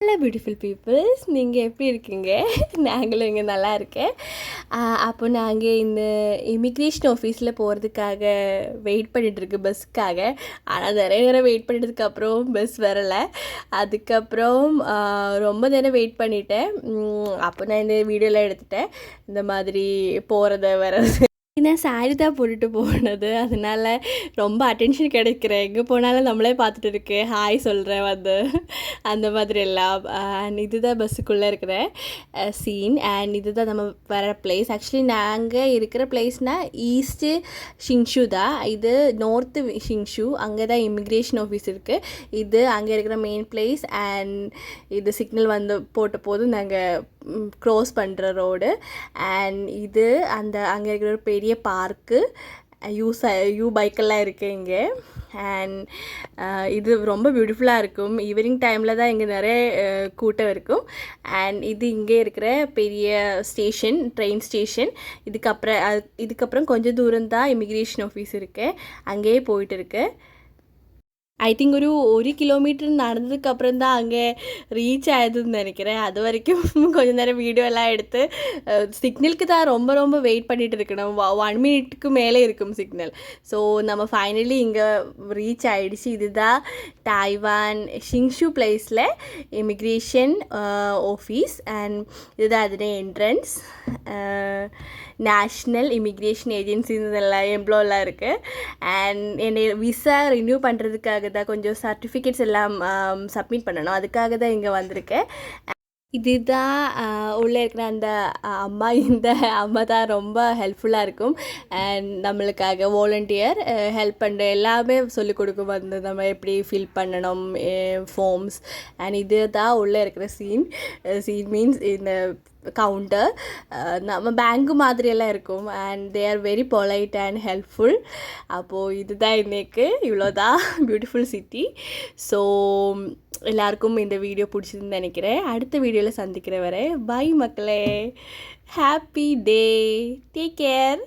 Hello beautiful peoples, நீங்கள் எப்படி இருக்கீங்க? நாங்களும் இங்கே நல்லா இருக்கேன். அப்போ நாங்கள் இந்த இமிக்ரேஷன் ஆஃபீஸில் போகிறதுக்காக வெயிட் பண்ணிகிட்ருக்கு பஸ்ஸுக்காக. ஆனால் நிறைய நேரம் வெயிட் பண்ணிட்டதுக்கப்புறம் பஸ் வரலை. அதுக்கப்புறம் ரொம்ப நேரம் வெயிட் பண்ணிட்டேன். அப்போ நான் இந்த வீடியோலாம் எடுத்துட்டேன், இந்த மாதிரி போகிறத வர்றது. நான் சாரி தான் போட்டுட்டு போனது, அதனால் ரொம்ப அட்டென்ஷன் கிடைக்கிறேன். எங்கே போனாலும் நம்மளே பார்த்துட்டு இருக்கேன், ஹாய் சொல்கிறேன் வந்து அந்த மாதிரி எல்லாம். அண்ட் இதுதான் பஸ்ஸுக்குள்ளே இருக்கிற சீன். அண்ட் இதுதான் நம்ம வர பிளேஸ். ஆக்சுவலி நாங்கள் இருக்கிற பிளேஸ்னால் ஈஸ்ட்டு ஷிங்ஷு தான். இது நார்த்து ஷிங்ஷு, அங்கே தான் இமிக்ரேஷன் ஆஃபீஸ் இருக்குது. இது அங்கே இருக்கிற மெயின் பிளேஸ். அண்ட் இது சிக்னல் வந்து போட்ட போது நாங்கள் க்ராஸ் பண்ணுற ரோடு. அண்ட் இது அந்த அங்கே இருக்கிற ஒரு பெரிய பார்க்கு, யூ பைக்கெல்லாம் இருக்குது இங்கே. அண்ட் இது ரொம்ப பியூட்டிஃபுல்லாக இருக்கும். ஈவினிங் டைமில் தான் இங்கே நிறைய கூட்டம் இருக்கும். அண்ட் இது இங்கே இருக்கிற பெரிய ஸ்டேஷன், ட்ரெயின் ஸ்டேஷன். இதுக்கப்புறம் கொஞ்சம் தூரம் தான் இமிக்ரேஷன் ஆஃபீஸ் இருக்குது, அங்கேயே போயிட்டு இருக்கு. ஐ திங்க் ஒரு கிலோமீட்டர் நடந்ததுக்கப்புறம் தான் அங்கே ரீச் ஆகுதுன்னு நினைக்கிறேன். அது வரைக்கும் கொஞ்சம் நேரம் வீடியோலாம் எடுத்து சிக்னலுக்கு தான் ரொம்ப வெயிட் பண்ணிகிட்டு இருக்கணும். 1 மினிட்டுக்கு மேலே இருக்கும் சிக்னல். ஸோ நம்ம ஃபைனலி இங்கே ரீச் ஆகிடுச்சு. இதுதான் டைவான் ஷிங்ஷு பிளேஸில் இமிக்ரேஷன் ஆஃபீஸ். அண்ட் இதுதான் அதோட என்ட்ரன்ஸ். நேஷ்னல் இமிக்ரேஷன் ஏஜென்சி இதெல்லாம் எம்ப்ளாயெலாம் இருக்குது. அண்ட் என்னை விசா ரினியூ பண்ணுறதுக்காக தான் கொஞ்சம் சர்டிஃபிகேட்ஸ் எல்லாம் சப்மிட் பண்ணணும், அதுக்காக தான் இங்கே வந்திருக்கேன். இதுதான் உள்ளே இருக்கிற அந்த அம்மா. இந்த அம்மா தான் ரொம்ப ஹெல்ப்ஃபுல்லாக இருக்கும். அண்ட் நம்மளுக்காக வாலண்டியர் ஹெல்ப் பண்ணுற எல்லாமே சொல்லிக் கொடுக்கும். வந்து நம்ம எப்படி ஃபில் பண்ணணும் ஃபார்ம்ஸ். அண்ட் இது தான் உள்ளே இருக்கிற சீன் மீன்ஸ் இந்த கவுண்டர். நம்ம பேங்கு மாதிரியெல்லாம் இருக்கும். And they are very polite and helpful. அப்போது இதுதான் இன்றைக்கு, இவ்வளோதான் பியூட்டிஃபுல் சிட்டி. ஸோ எல்லாருக்கும் இந்த வீடியோ பிடிச்சிதுன்னு நினைக்கிறேன். அடுத்த வீடியோவில் சந்திக்கிற வரை பை மக்களே. Happy day, take care.